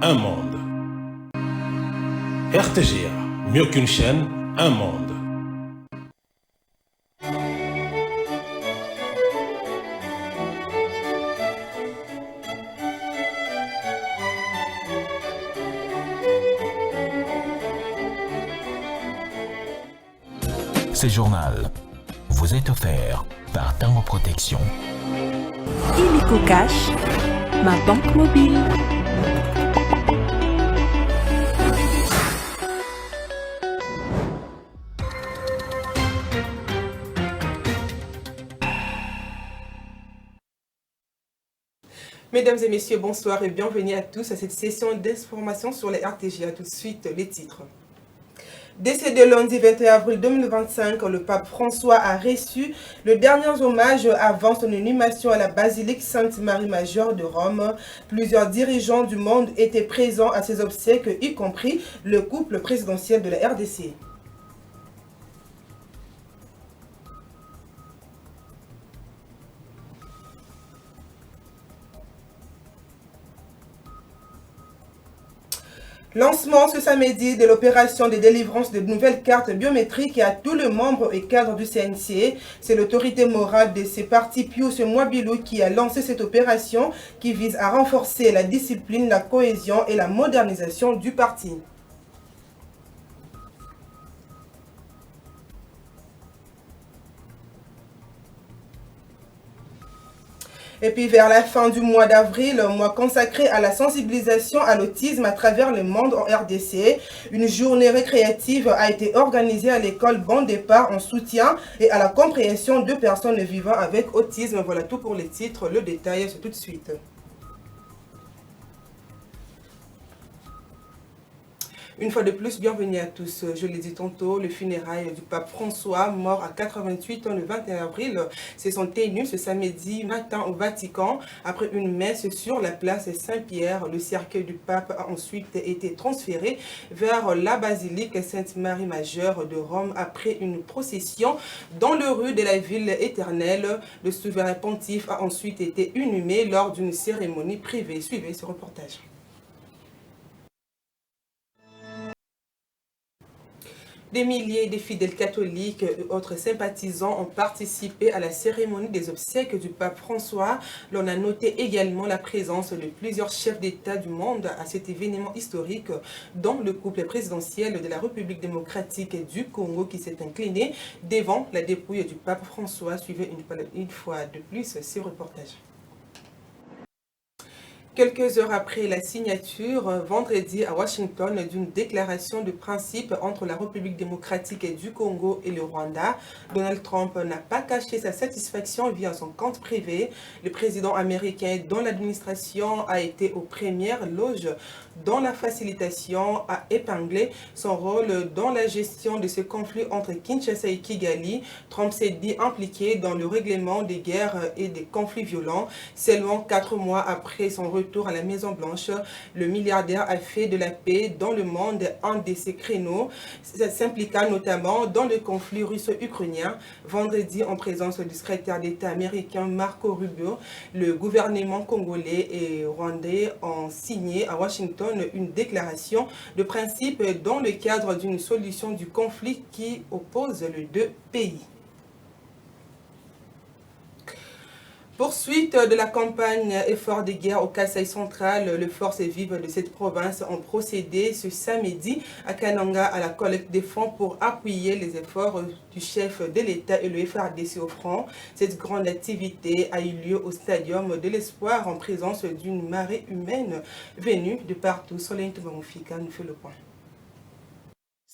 un monde. RTGA, mieux qu'une chaîne, un monde. Ce journal vous est offert par Tango Protection. Illico Cash, ma banque mobile. Mesdames et messieurs, bonsoir et bienvenue à tous à cette session d'information sur les RTGA. Tout de suite, les titres. Décédé lundi 21 avril 2025, le pape François a reçu le dernier hommage avant son inhumation à la basilique Sainte-Marie-Majeure de Rome. Plusieurs dirigeants du monde étaient présents à ses obsèques, y compris le couple présidentiel de la RDC. Lancement ce samedi de l'opération de délivrance de nouvelles cartes biométriques à tous les membres et cadres du CNC. C'est l'autorité morale de ces partis Pius Mwabilou qui a lancé cette opération qui vise à renforcer la discipline, la cohésion et la modernisation du parti. Et puis vers la fin du mois d'avril, mois consacré à la sensibilisation à l'autisme à travers le monde en RDC, une journée récréative a été organisée à l'école Bon Départ en soutien et à la compréhension de personnes vivant avec autisme. Voilà tout pour les titres, le détail c'est tout de suite. Une fois de plus, bienvenue à tous. Je l'ai dit tantôt, le funérailles du pape François, mort à 88 ans le 21 avril, se sont tenues ce samedi matin au Vatican. Après une messe sur la place Saint-Pierre, le cercueil du pape a ensuite été transféré vers la basilique Sainte-Marie-Majeure de Rome après une procession dans les rues de la ville éternelle. Le souverain pontife a ensuite été inhumé lors d'une cérémonie privée. Suivez ce reportage. Des milliers de fidèles catholiques et autres sympathisants ont participé à la cérémonie des obsèques du pape François. L'on a noté également la présence de plusieurs chefs d'État du monde à cet événement historique, dont le couple présidentiel de la République démocratique du Congo qui s'est incliné devant la dépouille du pape François. Suivez une fois de plus ce reportage. Quelques heures après la signature, vendredi à Washington, d'une déclaration de principe entre la République démocratique du Congo et le Rwanda, Donald Trump n'a pas caché sa satisfaction via son compte privé. Le président américain dont l'administration a été aux premières loges dans la facilitation a épinglé son rôle dans la gestion de ce conflit entre Kinshasa et Kigali. Trump s'est dit impliqué dans le règlement des guerres et des conflits violents. Seulement 4 mois après son retour à la Maison-Blanche, le milliardaire a fait de la paix dans le monde un de ses créneaux. Ça s'impliqua notamment dans le conflit russo-ukrainien. Vendredi, en présence du secrétaire d'État américain Marco Rubio, le gouvernement congolais et rwandais ont signé à Washington une déclaration de principe dans le cadre d'une solution du conflit qui oppose les deux pays. Poursuite de la campagne effort de guerre au Kasaï central, les forces vives de cette province ont procédé ce samedi à Kananga à la collecte des fonds pour appuyer les efforts du chef de l'État et le FRDC au front. Cette grande activité a eu lieu au stadium de l'Espoir en présence d'une marée humaine venue de partout. Soleil Toumamofika nous fait le point.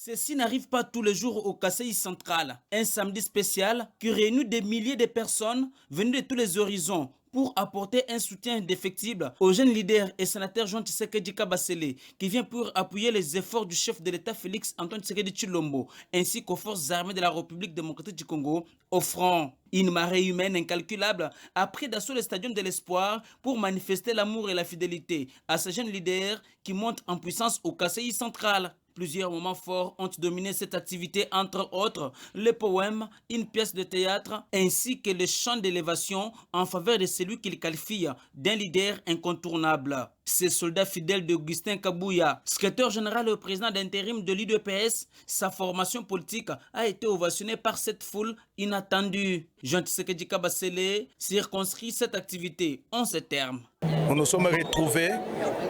Ceci n'arrive pas tous les jours au Kasaï central. Un samedi spécial qui réunit des milliers de personnes venues de tous les horizons pour apporter un soutien indéfectible aux jeunes leaders et sénateurs Jean Tshisekedi Kabasele qui vient pour appuyer les efforts du chef de l'État Félix Antoine Tshisekedi Tshilombo ainsi qu'aux forces armées de la République démocratique du Congo, offrant une marée humaine incalculable a pris d'assaut le stadium de l'Espoir pour manifester l'amour et la fidélité à ces jeunes leaders qui montent en puissance au Kasaï central. Plusieurs moments forts ont dominé cette activité, entre autres le poème, une pièce de théâtre ainsi que le chant d'élévation en faveur de celui qu'il qualifie d'un leader incontournable. Ces soldats fidèles d'Augustin Kabouya, secrétaire général et président d'intérim de l'UDPS, sa formation politique a été ovationnée par cette foule inattendue. Jean Tshisekedi Kabasele circonscrit cette activité en ces termes. Nous nous sommes retrouvés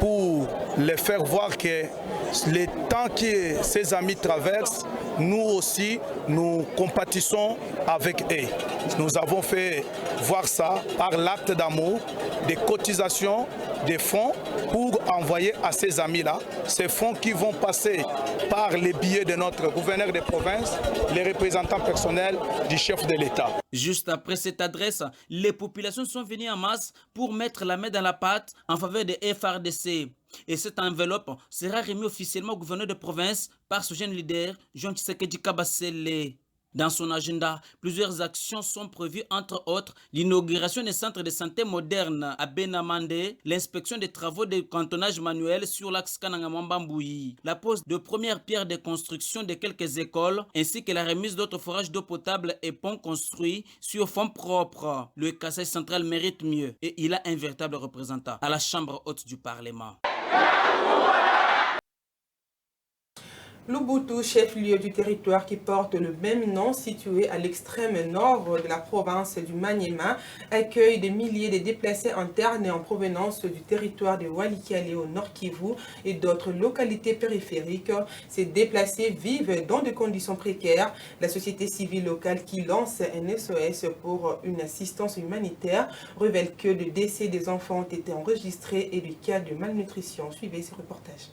pour les faire voir que les temps que ces amis traversent, nous aussi, nous compatissons avec eux. Nous avons fait voir ça par l'acte d'amour, des cotisations, des fonds pour envoyer à ces amis-là, ces fonds qui vont passer par les billets de notre gouverneur de province, les représentants personnels du chef de l'État. Juste après cette adresse, les populations sont venues en masse pour mettre la main dans la pâte en faveur de FRDC. Et cette enveloppe sera remise officiellement au gouverneur de province par ce jeune leader, Jean Tshisekedi Kabasele. Dans son agenda, plusieurs actions sont prévues, entre autres l'inauguration des centres de santé modernes à Benamande, l'inspection des travaux de cantonnage manuel sur l'axe Kanangamambambouyi, la pose de premières pierres de construction de quelques écoles, ainsi que la remise d'autres forages d'eau potable et ponts construits sur fonds propres. Le Kasaï central mérite mieux et il a un véritable représentant à la Chambre haute du Parlement. Lubuntu, chef-lieu du territoire qui porte le même nom, situé à l'extrême nord de la province du Maniema, accueille des milliers de déplacés internes et en provenance du territoire de Walikale au Nord Kivu et d'autres localités périphériques. Ces déplacés vivent dans des conditions précaires. La société civile locale qui lance un SOS pour une assistance humanitaire révèle que le décès des enfants ont été enregistrés et des cas de malnutrition. Suivez ce reportage.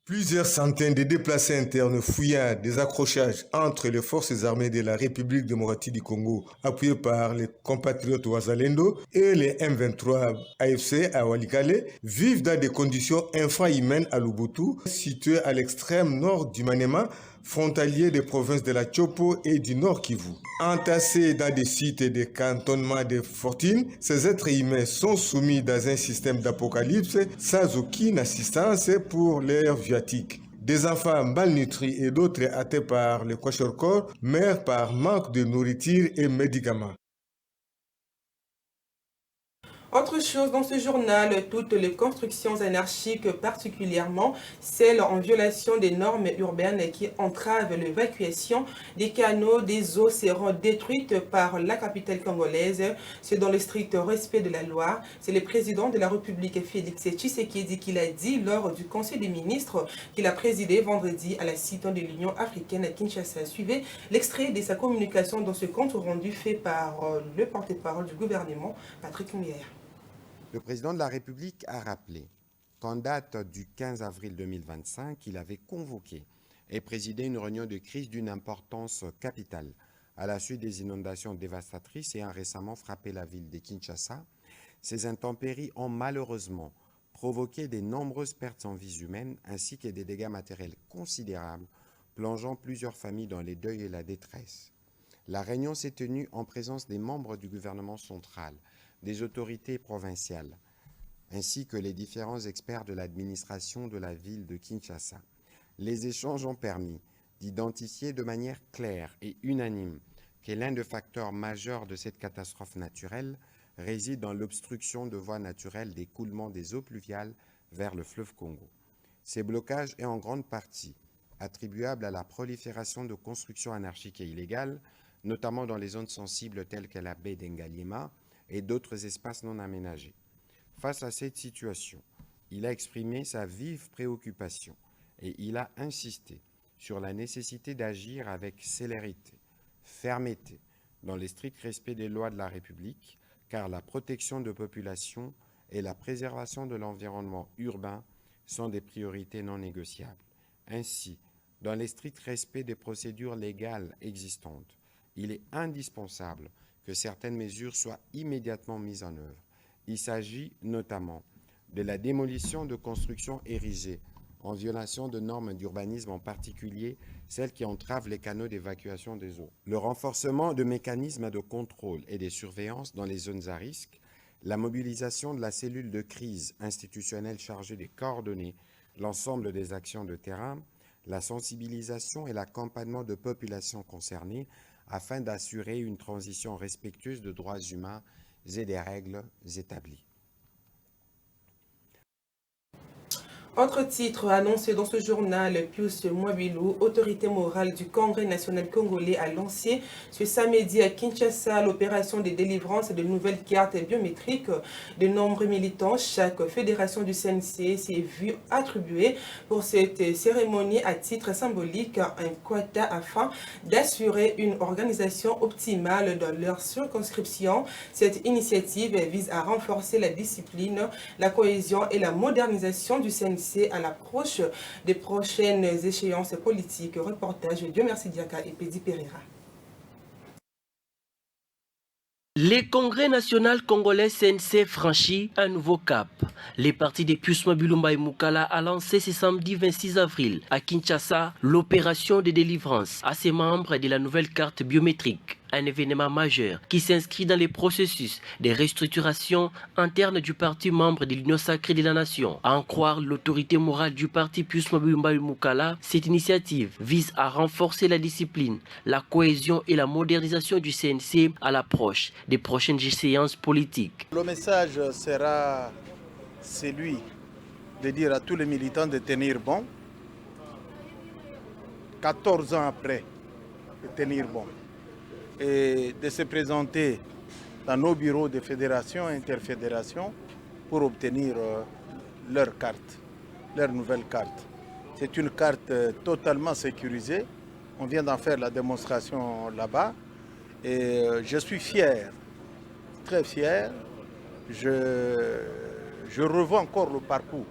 Plusieurs centaines de déplacés internes fouillant des accrochages entre les forces armées de la République démocratique du Congo, appuyées par les compatriotes Wazalendo et les M23 AFC à Walikale, vivent dans des conditions infrahumaines à Lubuntu, situé à l'extrême nord du Maniema, frontalier des provinces de la Chopo et du Nord Kivu. Entassés dans des sites de cantonnement de fortune, ces êtres humains sont soumis dans un système d'apocalypse sans aucune assistance pour leur viatique. Des enfants malnutris et d'autres atteints par le kwashiorkor meurent par manque de nourriture et médicaments. Autre chose dans ce journal, toutes les constructions anarchiques, particulièrement celles en violation des normes urbaines qui entravent l'évacuation des canaux des eaux seront détruites par la capitale congolaise. C'est dans le strict respect de la loi. C'est le président de la République, Félix Tshisekedi, qui l'a dit lors du Conseil des ministres qu'il a présidé vendredi à la Cité de l'Union africaine à Kinshasa. Suivez l'extrait de sa communication dans ce compte rendu fait par le porte-parole du gouvernement, Patrick Mouillère. Le président de la République a rappelé qu'en date du 15 avril 2025, il avait convoqué et présidé une réunion de crise d'une importance capitale à la suite des inondations dévastatrices ayant récemment frappé la ville de Kinshasa. Ces intempéries ont malheureusement provoqué de nombreuses pertes en vies humaines ainsi que des dégâts matériels considérables, plongeant plusieurs familles dans les deuils et la détresse. La réunion s'est tenue en présence des membres du gouvernement central, des autorités provinciales, ainsi que les différents experts de l'administration de la ville de Kinshasa. Les échanges ont permis d'identifier de manière claire et unanime que l'un des facteurs majeurs de cette catastrophe naturelle réside dans l'obstruction de voies naturelles d'écoulement des eaux pluviales vers le fleuve Congo. Ces blocages est en grande partie attribuable à la prolifération de constructions anarchiques et illégales, notamment dans les zones sensibles telles que la baie d'Engaliema, et d'autres espaces non aménagés. Face à cette situation, il a exprimé sa vive préoccupation et il a insisté sur la nécessité d'agir avec célérité, fermeté, dans le strict respect des lois de la République, car la protection de populations et la préservation de l'environnement urbain sont des priorités non négociables. Ainsi, dans le strict respect des procédures légales existantes, il est indispensable que certaines mesures soient immédiatement mises en œuvre. Il s'agit notamment de la démolition de constructions érigées en violation de normes d'urbanisme, en particulier celles qui entravent les canaux d'évacuation des eaux, le renforcement de mécanismes de contrôle et de surveillance dans les zones à risque, la mobilisation de la cellule de crise institutionnelle chargée de coordonner l'ensemble des actions de terrain, la sensibilisation et l'accompagnement de populations concernées afin d'assurer une transition respectueuse de droits humains et des règles établies. Autre titre annoncé dans ce journal, Pius Mwabilou, autorité morale du Congrès national congolais, a lancé ce samedi à Kinshasa l'opération de délivrance de nouvelles cartes biométriques. De nombreux militants, chaque fédération du CNC s'est vue attribuer pour cette cérémonie à titre symbolique un quota afin d'assurer une organisation optimale dans leur circonscription. Cette initiative vise à renforcer la discipline, la cohésion et la modernisation du CNC à l'approche des prochaines échéances politiques. Reportage Dieu merci Diaka et Pedi Pereira. Les congrès national congolais CNC franchit un nouveau cap. Les partis de Pius Mwabilou Mukala a lancé ce samedi 26 avril à Kinshasa l'opération de délivrance à ses membres de la nouvelle carte biométrique. Un événement majeur qui s'inscrit dans les processus de restructuration interne du parti membre de l'Union sacrée de la nation. À en croire l'autorité morale du parti Pius Mwabilou Mukala, cette initiative vise à renforcer la discipline, la cohésion et la modernisation du CNC à l'approche des prochaines séances politiques. Le message sera celui de dire à tous les militants de tenir bon, 14 ans après, de tenir bon, et de se présenter dans nos bureaux de fédération et interfédération pour obtenir leur carte, leur nouvelle carte. C'est une carte totalement sécurisée. On vient d'en faire la démonstration là-bas et je suis fier, très fier. Je revois encore le parcours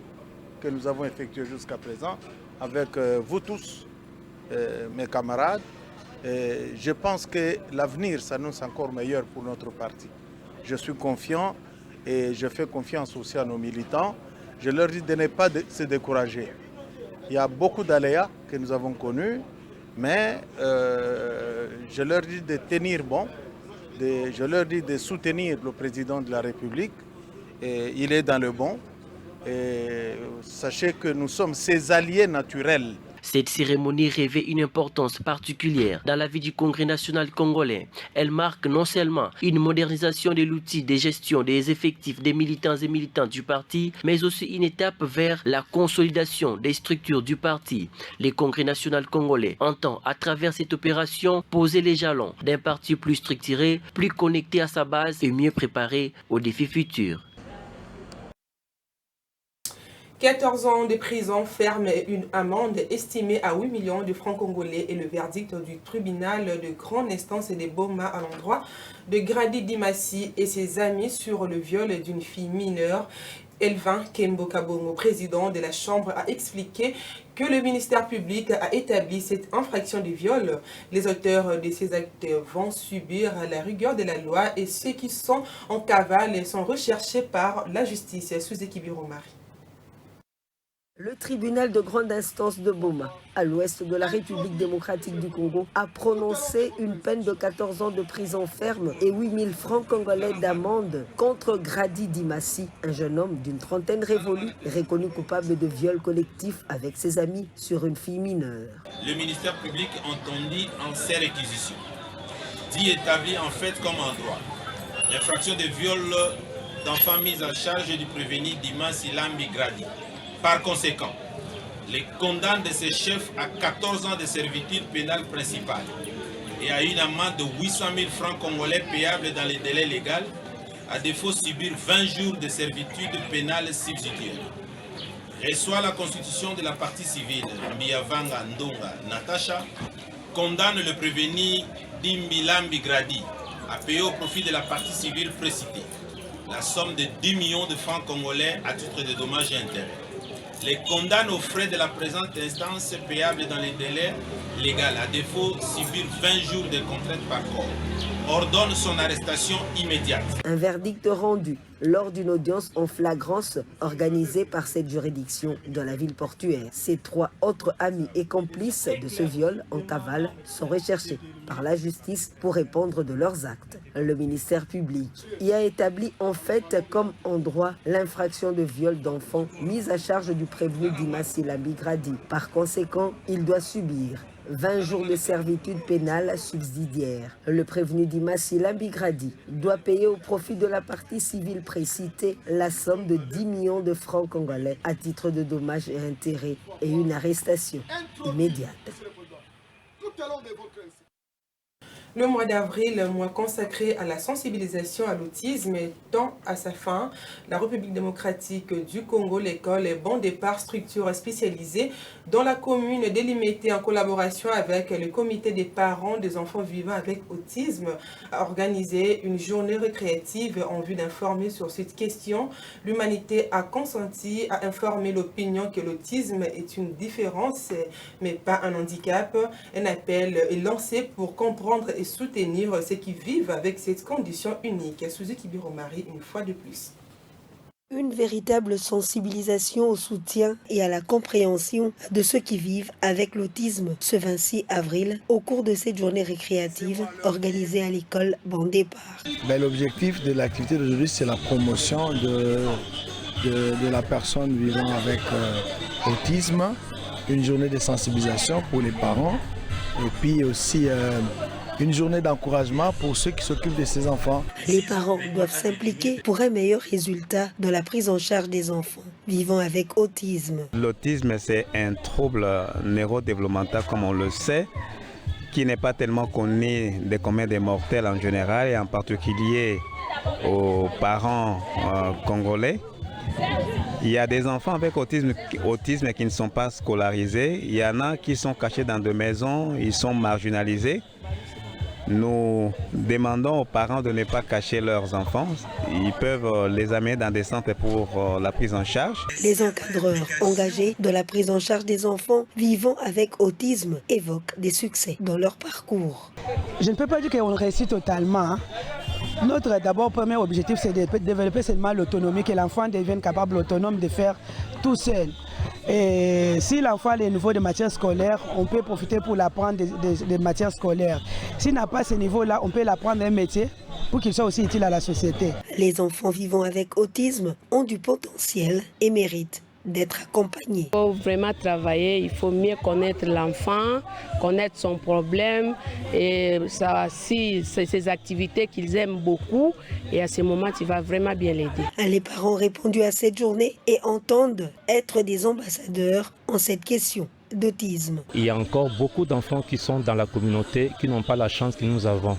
que nous avons effectué jusqu'à présent avec vous tous, mes camarades. Et je pense que l'avenir s'annonce encore meilleur pour notre parti. Je suis confiant et je fais confiance aussi à nos militants. Je leur dis de ne pas se décourager. Il y a beaucoup d'aléas que nous avons connus, mais je leur dis de tenir bon, je leur dis de soutenir le président de la République. Et il est dans le bon. Et sachez que nous sommes ses alliés naturels. Cette cérémonie revêt une importance particulière dans la vie du Congrès national congolais. Elle marque non seulement une modernisation de l'outil de gestion des effectifs des militants et militantes du parti, mais aussi une étape vers la consolidation des structures du parti. Le Congrès national congolais entend, à travers cette opération, poser les jalons d'un parti plus structuré, plus connecté à sa base et mieux préparé aux défis futurs. 14 ans de prison ferme et une amende estimée à 8 millions de francs congolais et le verdict du tribunal de grande instance de Boma à l'endroit de Grady Dimassi et ses amis sur le viol d'une fille mineure. Elvin Kembo Kabongo, président de la Chambre, a expliqué que le ministère public a établi cette infraction de viol. Les auteurs de ces actes vont subir la rigueur de la loi et ceux qui sont en cavale sont recherchés par la justice. Sous Ekibiro Marie. Le tribunal de grande instance de Boma, à l'ouest de la République démocratique du Congo, a prononcé une peine de 14 ans de prison ferme et 8 000 francs congolais d'amende contre Grady Dimassi, un jeune homme d'une trentaine révolue, reconnu coupable de viol collectif avec ses amis sur une fille mineure. Le ministère public entendit en ces réquisitions, dit établi en fait comme en droit, l'infraction de viol d'enfants mis en charge du prévenu Dimassi Lambi Grady. Par conséquent, les condamne de ces chefs à 14 ans de servitude pénale principale et à une amende de 800 000 francs congolais payables dans les délais légaux, à défaut subir 20 jours de servitude pénale subsidiaire. Reçoit la constitution de la partie civile, Mbiavanga Ndonga Natacha, condamne le prévenu Dimbilambi Grady à payer au profit de la partie civile précitée la somme de 10 millions de francs congolais à titre de dommages et intérêts. Les condamne aux frais de la présente instance payables dans les délais légaux, à défaut subir 20 jours de contrainte par corps. Ordonne son arrestation immédiate. Un verdict rendu lors d'une audience en flagrance organisée par cette juridiction de la ville portuaire. Ces 3 autres amis et complices de ce viol en cavale sont recherchés par la justice pour répondre de leurs actes. Le ministère public y a établi en fait comme en droit l'infraction de viol d'enfant mise à charge du prévenu Dimassi Lambi Gradi. Par conséquent, il doit subir 20 jours de servitude pénale subsidiaire. Le prévenu Dimassi Lambi Gradi doit payer au profit de la partie civile précitée la somme de 10 millions de francs congolais à titre de dommages et intérêts et une arrestation immédiate. Le mois d'avril, mois consacré à la sensibilisation à l'autisme, tend à sa fin. La République démocratique du Congo, l'école et Bon Départ, structure spécialisée dans la commune délimitée en collaboration avec le comité des parents des enfants vivant avec autisme, a organisé une journée récréative en vue d'informer sur cette question. L'humanité a consenti à informer l'opinion que l'autisme est une différence, mais pas un handicap. Un appel est lancé pour comprendre et soutenir ceux qui vivent avec cette condition unique. Suzuki Biromari, une fois de plus. Une véritable sensibilisation au soutien et à la compréhension de ceux qui vivent avec l'autisme ce 26 avril au cours de cette journée récréative organisée à l'école Bon Départ. L'objectif de l'activité d'aujourd'hui, c'est la promotion de la personne vivant avec autisme, une journée de sensibilisation pour les parents et puis aussi une journée d'encouragement pour ceux qui s'occupent de ces enfants. Les parents doivent s'impliquer pour un meilleur résultat dans la prise en charge des enfants vivant avec autisme. L'autisme, c'est un trouble neurodéveloppemental, comme on le sait, qui n'est pas tellement connu des communs des mortels en général et en particulier aux parents congolais. Il y a des enfants avec autisme qui ne sont pas scolarisés. Il y en a qui sont cachés dans des maisons, ils sont marginalisés. Nous demandons aux parents de ne pas cacher leurs enfants. Ils peuvent les amener dans des centres pour la prise en charge. Les encadreurs engagés dans la prise en charge des enfants vivant avec autisme évoquent des succès dans leur parcours. Je ne peux pas dire qu'on réussit totalement. Notre d'abord premier objectif, c'est de développer seulement l'autonomie, que l'enfant devienne capable autonome de faire tout seul. Et si l'enfant a les niveaux de matière scolaire, on peut profiter pour l'apprendre des matières scolaires. S'il n'a pas ce niveau-là, on peut l'apprendre un métier pour qu'il soit aussi utile à la société. Les enfants vivant avec autisme ont du potentiel et méritent d'être accompagnés. Il faut vraiment travailler, il faut mieux connaître l'enfant, connaître son problème et ça, si c'est ces activités qu'ils aiment beaucoup et à ce moment tu vas vraiment bien l'aider. Les parents ont répondu à cette journée et entendent être des ambassadeurs en cette question d'autisme. Il y a encore beaucoup d'enfants qui sont dans la communauté qui n'ont pas la chance que nous avons.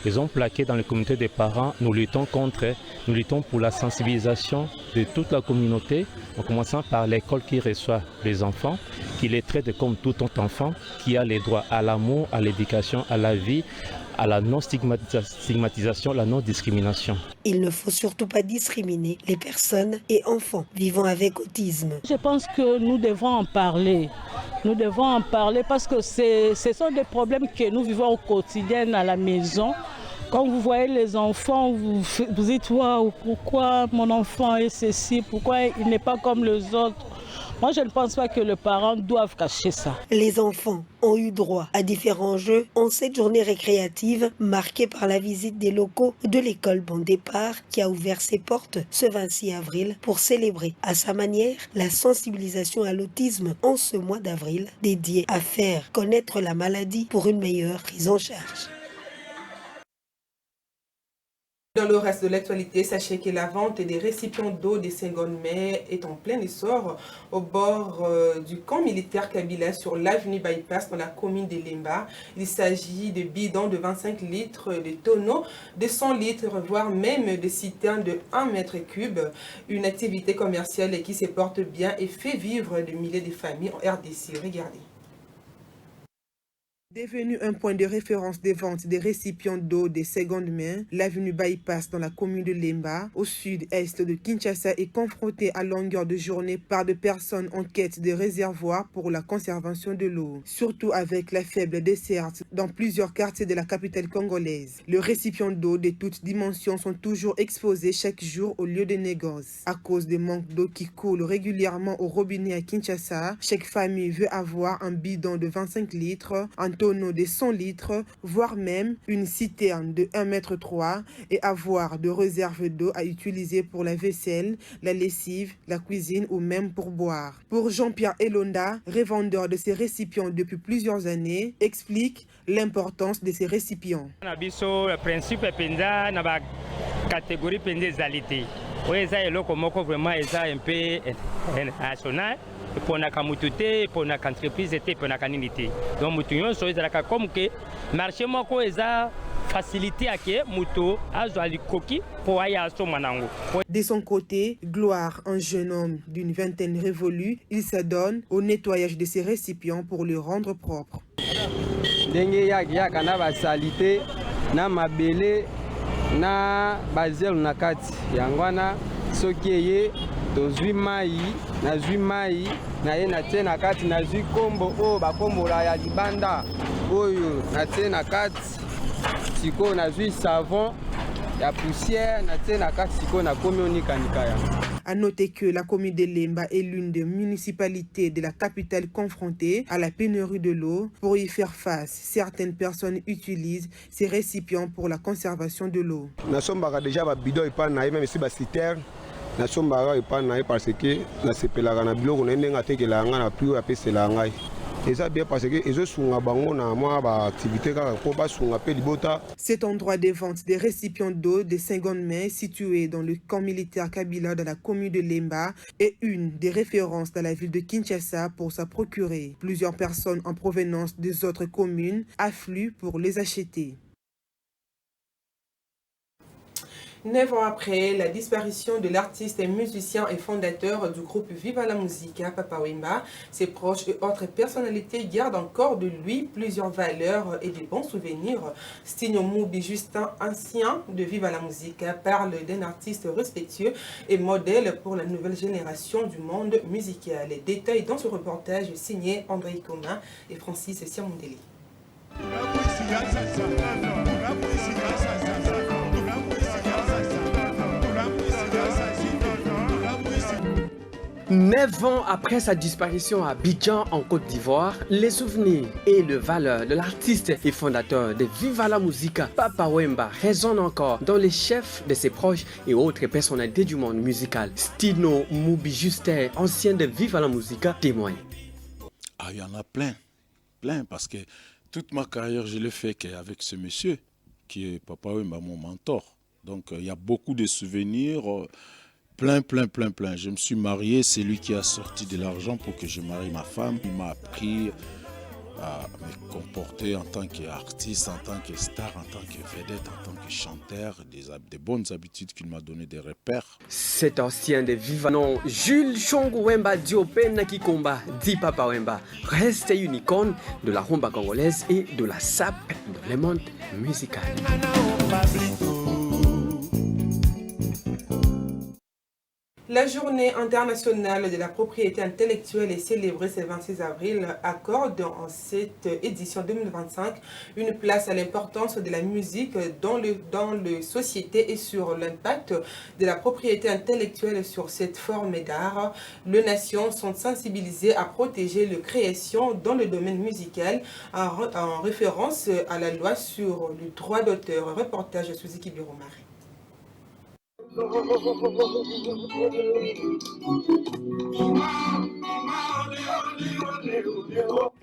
Ils ont plaqué dans les communautés des parents. Nous luttons pour la sensibilisation de toute la communauté, en commençant par l'école qui reçoit les enfants, qui les traite comme tout autre enfant, qui a les droits à l'amour, à l'éducation, à la vie, à la non-stigmatisation, la non-discrimination. Il ne faut surtout pas discriminer les personnes et enfants vivant avec autisme. Je pense que nous devons en parler. Nous devons en parler parce que ce sont des problèmes que nous vivons au quotidien à la maison. Quand vous voyez les enfants, vous dites wow, pourquoi mon enfant est ceci, pourquoi il n'est pas comme les autres. Moi, je ne pense pas que les parents doivent cacher ça. Les enfants ont eu droit à différents jeux en cette journée récréative marquée par la visite des locaux de l'école Bon Départ qui a ouvert ses portes ce 26 avril pour célébrer à sa manière la sensibilisation à l'autisme en ce mois d'avril dédié à faire connaître la maladie pour une meilleure prise en charge. Dans le reste de l'actualité, sachez que la vente des récipients d'eau des Saint-Gonmé est en plein essor au bord du camp militaire Kabila sur l'avenue Bypass dans la commune de Lemba. Il s'agit de bidons de 25 litres, de tonneaux de 100 litres, voire même de citernes de 1 mètre cube. Une activité commerciale qui se porte bien et fait vivre des milliers de familles en RDC. Regardez. Devenu un point de référence des ventes des récipients d'eau des secondes mains, l'avenue Bypass dans la commune de Lemba, au sud-est de Kinshasa, est confrontée à longueur de journée par des personnes en quête de réservoirs pour la conservation de l'eau, surtout avec la faible desserte dans plusieurs quartiers de la capitale congolaise. Les récipients d'eau de toutes dimensions sont toujours exposés chaque jour au lieu de négoce. À cause des manques d'eau qui coulent régulièrement au robinet à Kinshasa, chaque famille veut avoir un bidon de 25 litres, un tonneau de 100 litres, voire même une citerne de 1,3 m et avoir de réserves d'eau à utiliser pour la vaisselle, la lessive, la cuisine ou même pour boire. Pour Jean-Pierre Elonda, revendeur de ces récipients depuis plusieurs années, explique l'importance de ces récipients. Le principe est la catégorie pénalisalité. Oui, ça est vraiment un peu national. Pour la communauté, pour la entreprise, pour la communauté. Donc, nous avons comme que marché moko eza facilité à que muto azali koki pour aller à son manango. De son côté, Gloire, un jeune homme d'une vingtaine révolue, il s'adonne au nettoyage de ses récipients pour les rendre propres. Ndenge ya kana ba salité na mabele na bazel na kati yangwana soki ye tozwi mai na ye na tie na kati na zwi kombo oyo bakombola ya libanda oyo na tie na kati sikoyo na zwi savon ya poussière na tie na kati sikoyo na komi onikanika yango. À noter que la commune de Lemba est l'une des municipalités de la capitale confrontée à la pénurie de l'eau. Pour y faire face, certaines personnes utilisent ces récipients pour la conservation de l'eau. Nous sommes déjà bidon et pas même ici citerne. Nous sommes parce que la CPLA na biloko na ndenga tekela nga na plus apese la ngai. Ça bien parce que ezo sunga bango na moi ba activité ka ko ba sunga pe libota. Cet endroit de vente des récipients d'eau de seconde main situé dans le camp militaire Kabila dans la commune de Lemba est une des références dans la ville de Kinshasa pour s'en procurer. Plusieurs personnes en provenance des autres communes affluent pour les acheter. 9 ans après la disparition de l'artiste, musicien et fondateur du groupe Viva la Musica, Papa Wemba, ses proches et autres personnalités gardent encore de lui plusieurs valeurs et des bons souvenirs. Stigno Moubi Justin, ancien de Viva la Musica, parle d'un artiste respectueux et modèle pour la nouvelle génération du monde musical. Les détails dans ce reportage signé André Koma et Francis Siamundeli. Neuf ans après sa disparition à Abidjan en Côte d'Ivoire, les souvenirs et les valeurs de l'artiste et fondateur de Viva la Musica, Papa Wemba, résonnent encore dans les chefs de ses proches et autres personnalités du monde musical. Stigno Moubi Justin, ancien de Viva la Musica, témoigne. Ah, il y en a plein, parce que toute ma carrière, je l'ai fait avec ce monsieur, qui est Papa Wemba, mon mentor. Donc, il y a beaucoup de souvenirs. Plein. Je me suis marié, c'est lui qui a sorti de l'argent pour que je marie ma femme. Il m'a appris à me comporter en tant qu'artiste, en tant que star, en tant que vedette, en tant que chanteur, des bonnes habitudes qu'il m'a donné, des repères. Cet ancien de Viva, non, Jules Chongo Wemba Diopé Nakikomba, dit Papa Wemba, reste une icône de la rumba congolaise et de la SAP dans le monde musical. La journée internationale de la propriété intellectuelle est célébrée ce 26 avril, accorde en cette édition 2025 une place à l'importance de la musique dans les sociétés et sur l'impact de la propriété intellectuelle sur cette forme d'art. Les nations sont sensibilisées à protéger les créations dans le domaine musical en référence à la loi sur le droit d'auteur. Reportage Suzuki Biromari.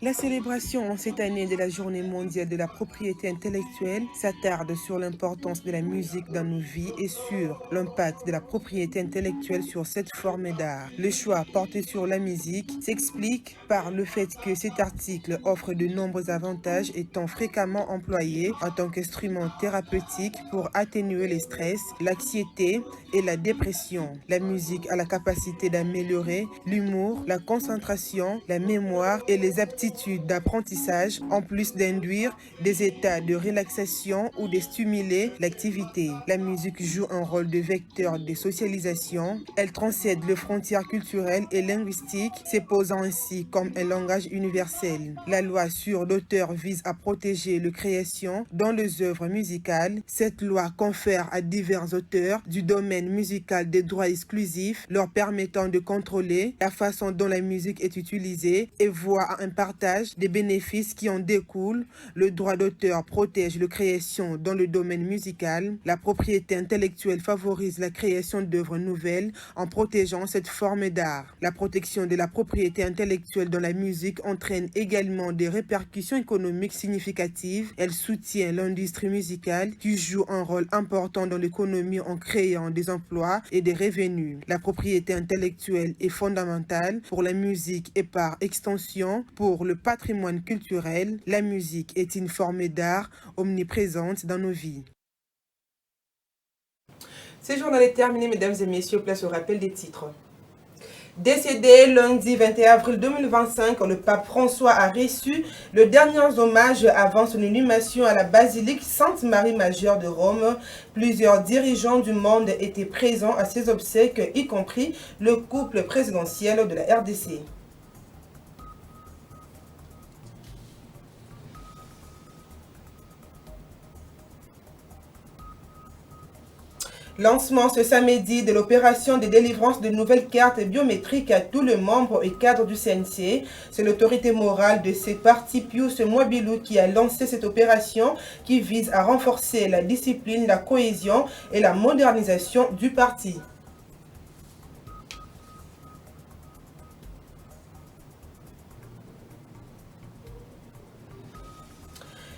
La célébration en cette année de la Journée mondiale de la propriété intellectuelle s'attarde sur l'importance de la musique dans nos vies et sur l'impact de la propriété intellectuelle sur cette forme d'art. Le choix porté sur la musique s'explique par le fait que cet article offre de nombreux avantages étant fréquemment employé en tant qu'instrument thérapeutique pour atténuer les stress, l'anxiété et la dépression. La musique a la capacité d'améliorer l'humour, la concentration, la mémoire et les aptitudes habitudes d'apprentissage en plus d'induire des états de relaxation ou de stimuler l'activité. La musique joue un rôle de vecteur de socialisation. Elle transcende les frontières culturelles et linguistiques, s'imposant ainsi comme un langage universel. La loi sur l'auteur vise à protéger la création dans les œuvres musicales. Cette loi confère à divers auteurs du domaine musical des droits exclusifs, leur permettant de contrôler la façon dont la musique est utilisée et voie à un partage des bénéfices qui en découlent. Le droit d'auteur protège la création dans le domaine musical. La propriété intellectuelle favorise la création d'œuvres nouvelles en protégeant cette forme d'art. La protection de la propriété intellectuelle dans la musique entraîne également des répercussions économiques significatives. Elle soutient l'industrie musicale qui joue un rôle important dans l'économie en créant des emplois et des revenus. La propriété intellectuelle est fondamentale pour la musique et par extension pour le patrimoine culturel. La musique est une forme d'art omniprésente dans nos vies. Ce journal est terminé, mesdames et messieurs, place au rappel des titres. Décédé lundi 21 avril 2025, le pape François a reçu le dernier hommage avant son inhumation à la basilique Sainte-Marie Majeure de Rome. Plusieurs dirigeants du monde étaient présents à ses obsèques, y compris le couple présidentiel de la RDC. Lancement ce samedi de l'opération de délivrance de nouvelles cartes biométriques à tous les membres et cadres du CNC. C'est l'autorité morale de ce parti Pius Mwabilou qui a lancé cette opération qui vise à renforcer la discipline, la cohésion et la modernisation du parti.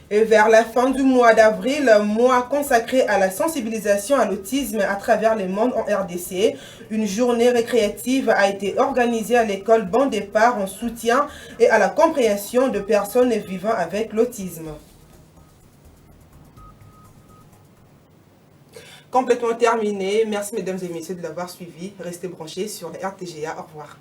Et vers la fin du mois d'avril, mois consacré à la sensibilisation à l'autisme à travers le monde en RDC, une journée récréative a été organisée à l'école Bon Départ en soutien et à la compréhension de personnes vivant avec l'autisme. Complètement terminé. Merci mesdames et messieurs de l'avoir suivi. Restez branchés sur la RTGA. Au revoir.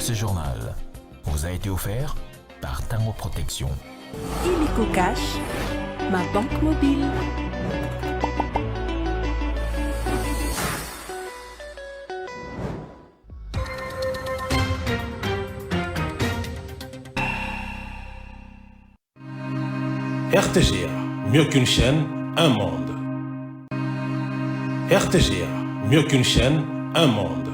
Ce journal vous a été offert par Tango Protection. Illico Cash, ma banque mobile. RTGA, mieux qu'une chaîne, un monde. RTGA, mieux qu'une chaîne, un monde.